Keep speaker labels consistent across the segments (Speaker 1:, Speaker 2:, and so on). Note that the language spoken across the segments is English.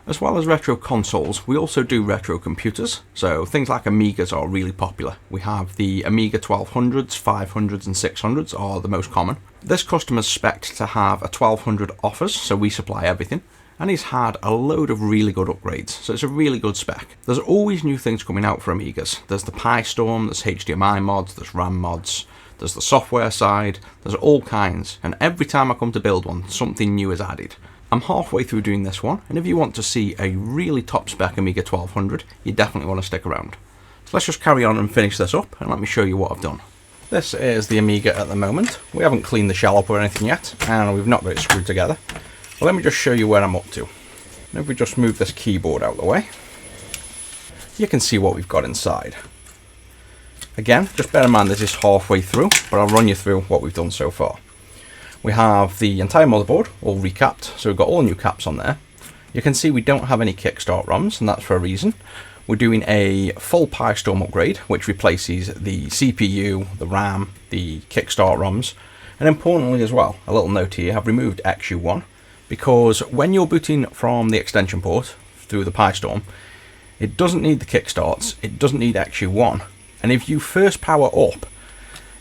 Speaker 1: As well as retro consoles, we also do retro computers, so things like Amigas are really popular. We have the Amiga 1200s, 500s and 600s are the most common. This customer's spec'd to have a 1200 offers, so we supply everything, and he's had a load of really good upgrades, so it's a really good spec. There's always new things coming out for Amigas. There's the Pi Storm, there's HDMI mods, there's RAM mods, there's the software side, there's all kinds, and every time I come to build one, something new is added. I'm halfway through doing this one, and if you want to see a really top spec Amiga 1200, you definitely want to stick around. So let's just carry on and finish this up, and let me show you what I've done. This is the Amiga at the moment. We haven't cleaned the shell up or anything yet, and we've not got it screwed together. But let me just show you where I'm up to. If we just move this keyboard out of the way, you can see what we've got inside. Again, just bear in mind this is halfway through, but I'll run you through what we've done so far. We have the entire motherboard all recapped, so we've got all new caps on there. You can see we don't have any kickstart ROMs, and that's for a reason. We're doing a full Pi Storm upgrade, which replaces the CPU, the RAM, the kickstart ROMs, and importantly as well, a little note here, I've removed XU1, because when you're booting from the extension port through the Pi Storm, it doesn't need the kickstarts, it doesn't need XU1, and if you first power up,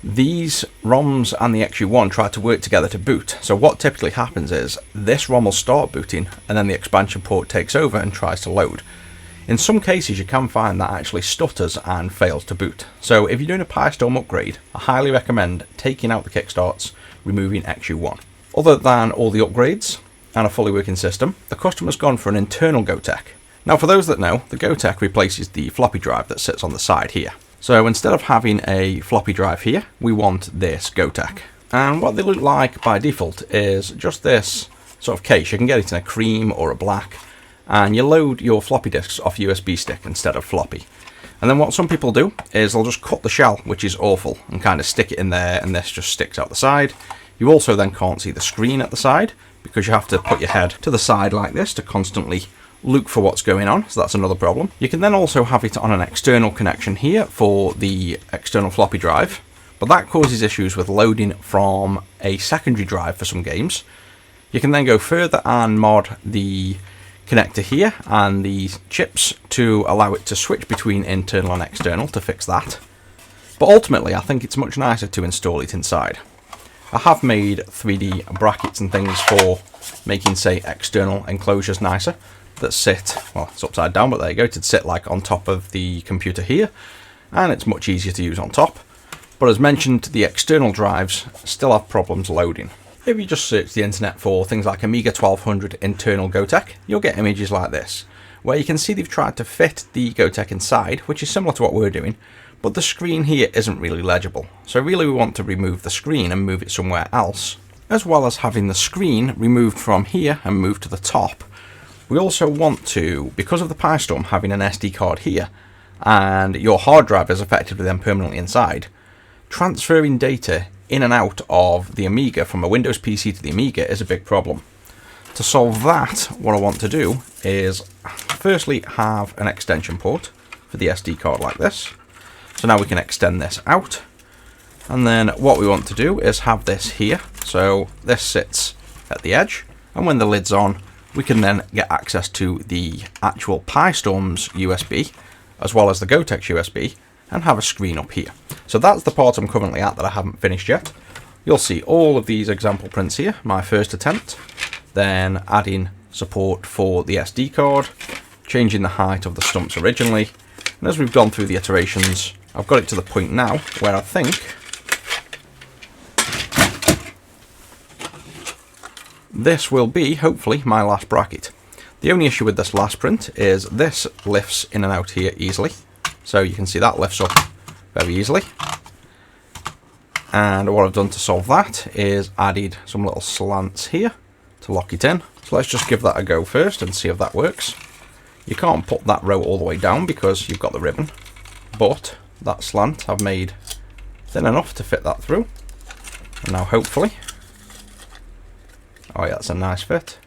Speaker 1: these ROMs and the XU1 try to work together to boot. So what typically happens is this ROM will start booting and then the expansion port takes over and tries to load. In some cases you can find that actually stutters and fails to boot. So if you're doing a Pi Storm upgrade, I highly recommend taking out the kickstarts, removing XU1. Other than all the upgrades and a fully working system, the customer's gone for an internal Gotek. Now for those that know, the Gotek replaces the floppy drive that sits on the side here. So instead of having a floppy drive here, we want this Gotek. And what they look like by default is just this sort of case. You can get it in a cream or a black, and you load your floppy disks off USB stick instead of floppy. And then what some people do is they'll just cut the shell, which is awful, and kind of stick it in there, and this just sticks out the side. You also then can't see the screen at the side, because you have to put your head to the side like this to constantly look for what's going on, so that's another problem. You can then also have it on an external connection here for the external floppy drive, but that causes issues with loading from a secondary drive for some games. You can then go further and mod the connector here and the chips to allow it to switch between internal and external to fix that. But ultimately I think it's much nicer to install it inside. I have made 3D brackets and things for making, say, external enclosures nicer, that sit, well, it's upside down, but there you go, to sit like on top of the computer here, and it's much easier to use on top. But as mentioned, the external drives still have problems loading. If you just search the internet for things like Amiga 1200 internal Gotek, you'll get images like this, where you can see they've tried to fit the Gotek inside, which is similar to what we're doing, but the screen here isn't really legible. So really we want to remove the screen and move it somewhere else, as well as having the screen removed from here and moved to the top. We also want to, because of the Pi Storm having an SD card here, and your hard drive is effectively then permanently inside, transferring data in and out of the Amiga from a Windows PC to the Amiga is a big problem. To solve that, what I want to do is firstly have an extension port for the SD card like this. So now we can extend this out. And then what we want to do is have this here. So this sits at the edge, and when the lid's on, we can then get access to the actual Pi Storm's USB, as well as the Gotek's USB, and have a screen up here. So that's the part I'm currently at that I haven't finished yet. You'll see all of these example prints here, my first attempt, then adding support for the SD card, changing the height of the stumps originally, and as we've gone through the iterations, I've got it to the point now where I think this will be, hopefully, my last bracket. The only issue with this last print is this lifts in and out here easily. So you can see that lifts up very easily. And what I've done to solve that is added some little slants here to lock it in. So let's just give that a go first and see if that works. You can't put that row all the way down because you've got the ribbon, but that slant I've made thin enough to fit that through. And now hopefully, oh yeah, that's a nice fit.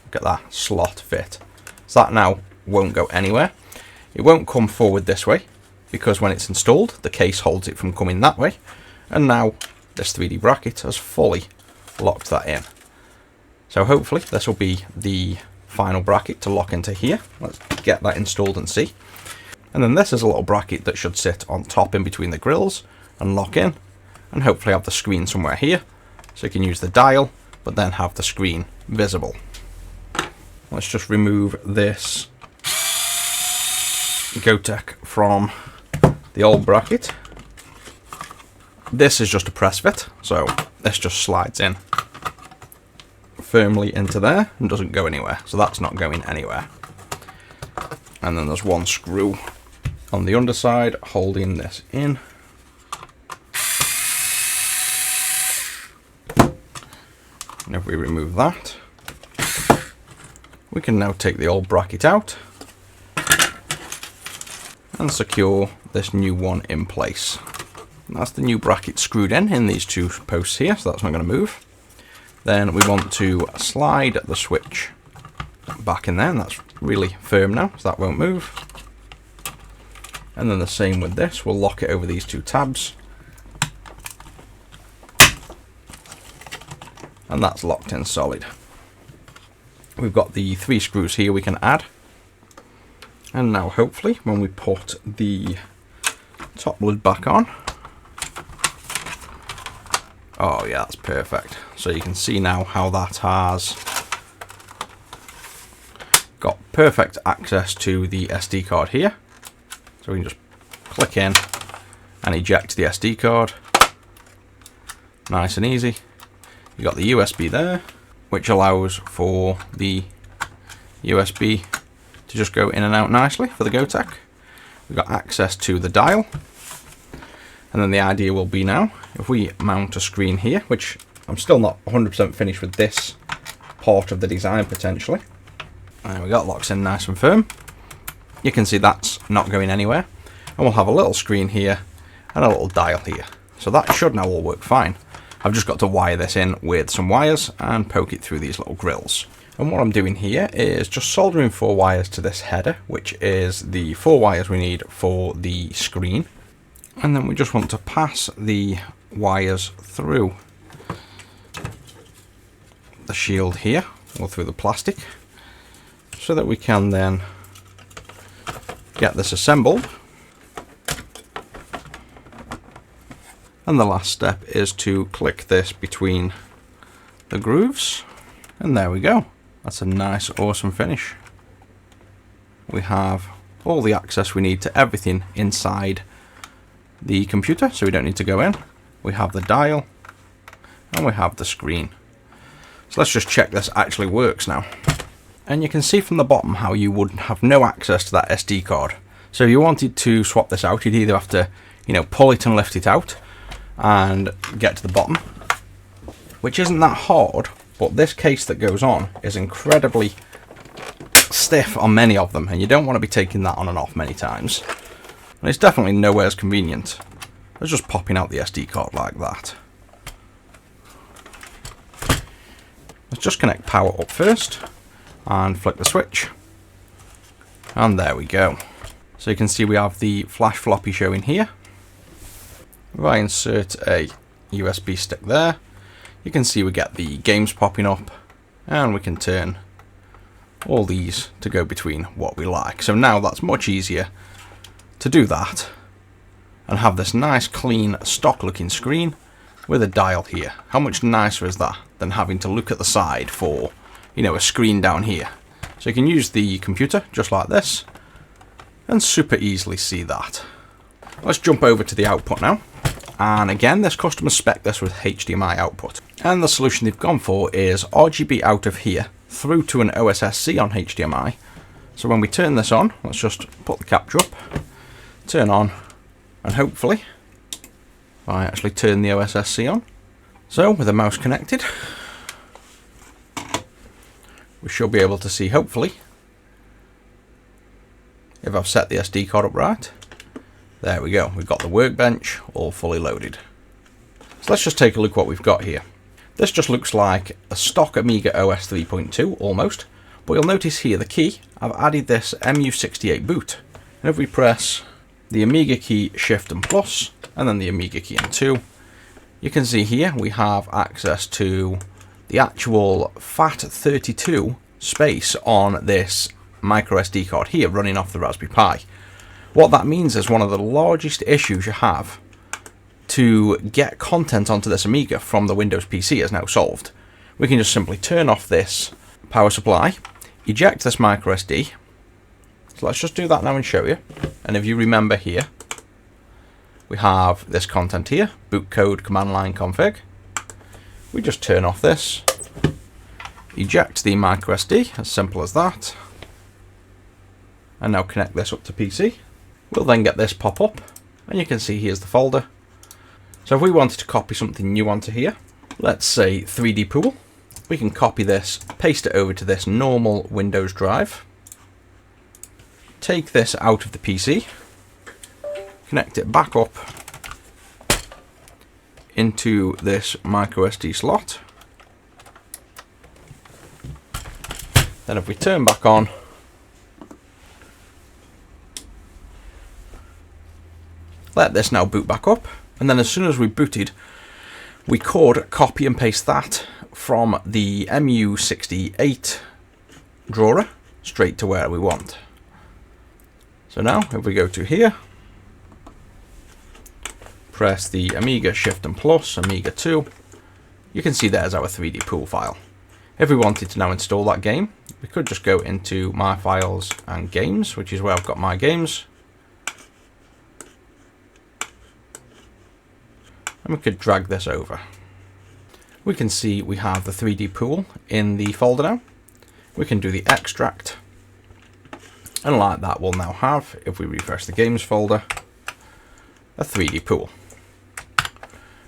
Speaker 1: Look at that slot fit. So that now won't go anywhere. It won't come forward this way because when it's installed, the case holds it from coming that way. And now this 3D bracket has fully locked that in. So hopefully this will be the final bracket to lock into here. Let's get that installed and see. And then this is a little bracket that should sit on top in between the grills and lock in, and hopefully have the screen somewhere here, so you can use the dial, but then have the screen visible. Let's just remove this Gotek from the old bracket. This is just a press fit, so this just slides in firmly into there and doesn't go anywhere, so that's not going anywhere. And then there's one screw on the underside holding this in. And if we remove that, we can now take the old bracket out and secure this new one in place. And that's the new bracket screwed in these two posts here, so that's not going to move. Then we want to slide the switch back in there, and that's really firm now, so that won't move. And then the same with this, we'll lock it over these two tabs. And that's locked in solid. We've got the 3 screws here we can add. And now hopefully when we put the top lid back on, oh yeah, that's perfect. So you can see now how that has got perfect access to the SD card here. So we can just click in and eject the SD card. Nice and easy. You got the USB there, which allows for the USB to just go in and out nicely for the Gotek. We've got access to the dial. And then the idea will be now, if we mount a screen here, which I'm still not 100% finished with this part of the design potentially. And we got locks in nice and firm. You can see that's not going anywhere. And we'll have a little screen here and a little dial here. So that should now all work fine. I've just got to wire this in with some wires and poke it through these little grills. And what I'm doing here is just soldering 4 wires to this header, which is the 4 wires we need for the screen. And then we just want to pass the wires through the shield here, or through the plastic, so that we can then get this assembled. And the last step is to click this between the grooves, and there we go. That's a nice, awesome finish. We have all the access we need to everything inside the computer, so we don't need to go in. We have the dial, and we have the screen. So let's just check this actually works now. And you can see from the bottom how you would have no access to that SD card. So if you wanted to swap this out, you'd either have to, pull it and lift it out and get to the bottom, which isn't that hard, but this case that goes on is incredibly stiff on many of them, and you don't want to be taking that on and off many times. And it's definitely nowhere as convenient as just popping out the SD card like that. Let's just connect power up first and flick the switch, and there we go. So you can see we have the flash floppy showing here. If I insert a USB stick there, you can see we get the games popping up, and we can turn all these to go between what we like. So now that's much easier to do that and have this nice clean stock looking screen with a dial here. How much nicer is that than having to look at the side for, a screen down here? So you can use the computer just like this and super easily see that. Let's jump over to the output now. And again, this customer spec this with HDMI output. And the solution they've gone for is RGB out of here through to an OSSC on HDMI. So when we turn this on, let's just put the capture up, turn on, and hopefully I actually turn the OSSC on. So with the mouse connected, we should be able to see, hopefully, if I've set the SD card up right. There we go, we've got the workbench all fully loaded. So let's just take a look what we've got here. This just looks like a stock Amiga OS 3.2 almost, but you'll notice here the key, I've added this MU68 boot. And if we press the Amiga key Shift and Plus, and then the Amiga key and 2, you can see here we have access to the actual FAT32 space on this micro SD card here running off the Raspberry Pi. What that means is one of the largest issues you have to get content onto this Amiga from the Windows PC is now solved. We can just simply turn off this power supply, eject this micro SD. So let's just do that now and show you. And if you remember here, we have this content here, boot code command line config. We just turn off this, eject the micro SD, as simple as that. And now connect this up to PC. We'll then get this pop up, and you can see here's the folder. So if we wanted to copy something new onto here, let's say 3D Pool, we can copy this, paste it over to this normal Windows drive, take this out of the PC, connect it back up into this micro SD slot. Then if we turn back on, let this now boot back up, and then as soon as we booted, we could copy and paste that from the MU68 drawer straight to where we want. So now if we go to here, press the Amiga Shift and Plus, Amiga 2, you can see there's our 3D Pool file. If we wanted to now install that game, we could just go into My Files and Games, which is where I've got my games. And we could drag this over. We can see we have the 3D Pool in the folder now. We can do the extract. And like that, we'll now have, if we refresh the games folder, a 3D Pool.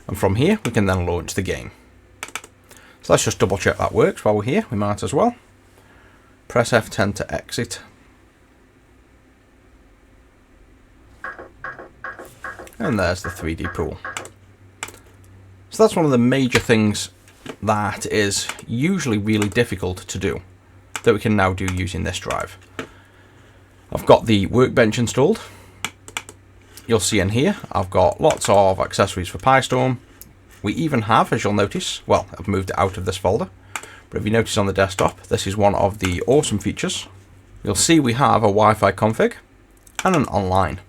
Speaker 1: And from here, we can then launch the game. So let's just double check that works while we're here. We might as well. Press F10 to exit. And there's the 3D Pool. So that's one of the major things that is usually really difficult to do, that we can now do using this drive. I've got the Workbench installed. You'll see in here, I've got lots of accessories for PiStorm. We even have, as you'll notice, well, I've moved it out of this folder, but if you notice on the desktop, this is one of the awesome features. You'll see we have a Wi-Fi config and an online.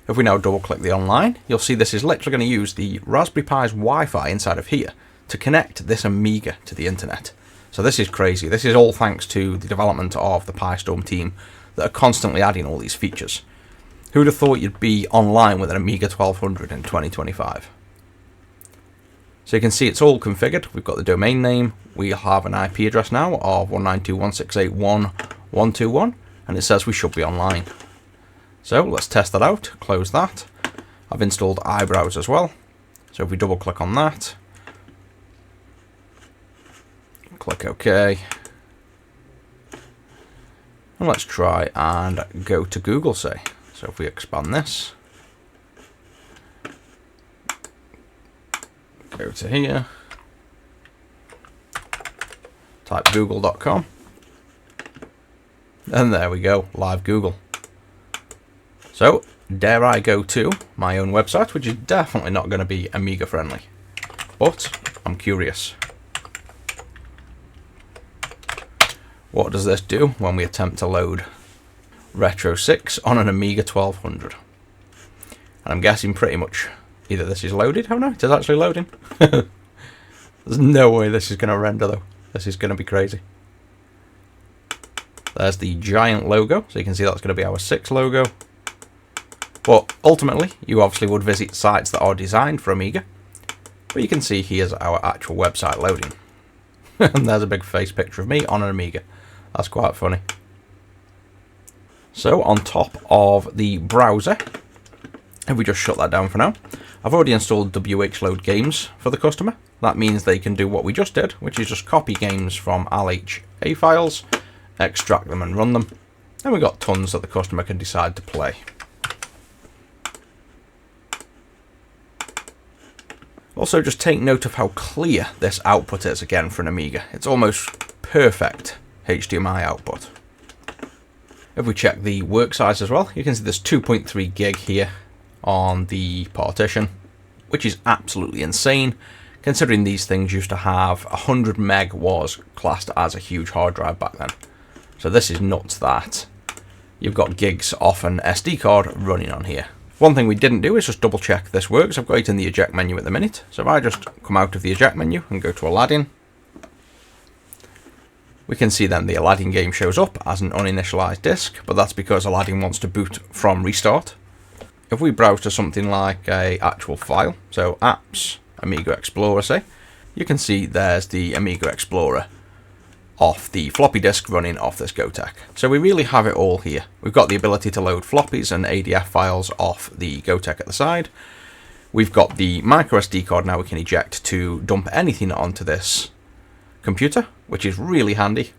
Speaker 1: If we now double click the online, you'll see this is literally going to use the Raspberry Pi's Wi-Fi inside of here to connect this Amiga to the internet. So this is crazy. This is all thanks to the development of the PiStorm team that are constantly adding all these features. Who'd have thought you'd be online with an Amiga 1200 in 2025? So you can see it's all configured. We've got the domain name. We have an IP address now of 192.168.1.121, and it says we should be online. So let's test that out, close that. I've installed iBrowse as well. So if we double click on that, click OK. And let's try and go to Google, say. So if we expand this, go to here, type google.com, and there we go, live Google. So, dare I go to my own website, which is definitely not going to be Amiga friendly, but I'm curious. What does this do when we attempt to load Retro 6 on an Amiga 1200? And I'm guessing pretty much either this is loaded. Oh no, it is actually loading. There's no way this is going to render though. This is going to be crazy. There's the giant logo, so you can see that's going to be our 6 logo. But ultimately, you obviously would visit sites that are designed for Amiga. But you can see here's our actual website loading. And there's a big face picture of me on an Amiga. That's quite funny. So on top of the browser, if we just shut that down for now, I've already installed WHLoad games for the customer. That means they can do what we just did, which is just copy games from LHA files, extract them and run them. And we've got tons that the customer can decide to play. Also, just take note of how clear this output is again for an Amiga. It's almost perfect HDMI output. If we check the work size as well, you can see there's 2.3 gig here on the partition, which is absolutely insane, considering these things used to have 100 meg was classed as a huge hard drive back then. So this is nuts that you've got gigs off an SD card running on here. One thing we didn't do is just double check this works. I've got it in the eject menu at the minute. So if I just come out of the eject menu and go to Aladdin, we can see then the Aladdin game shows up as an uninitialized disk, but that's because Aladdin wants to boot from restart. If we browse to something like a actual file, so apps, Amiga Explorer say, you can see there's the Amiga Explorer off the floppy disk running off this Gotek. So we really have it all here. We've got the ability to load floppies and ADF files off the Gotek at the side. We've got the micro SD card now we can eject to dump anything onto this computer, which is really handy.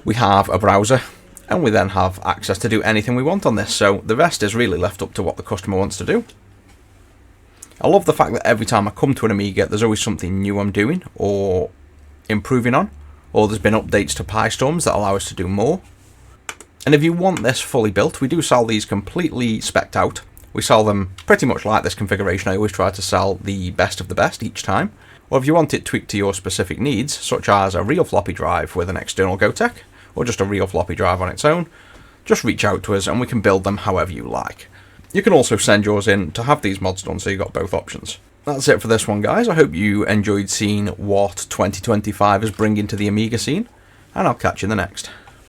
Speaker 1: We have a browser, and we then have access to do anything we want on this, so the rest is really left up to what the customer wants to do. I love the fact that every time I come to an Amiga, there's always something new I'm doing, or improving on, or there's been updates to PyStorms that allow us to do more. And if you want this fully built, we do sell these completely spec'd out. We sell them pretty much like this configuration. I always try to sell the best of the best each time. Or if you want it tweaked to your specific needs, such as a real floppy drive with an external Gotek, or just a real floppy drive on its own, just reach out to us and we can build them however you like. You can also send yours in to have these mods done, so you've got both options. That's it for this one, guys. I hope you enjoyed seeing what 2025 is bringing to the Amiga scene, and I'll catch you in the next.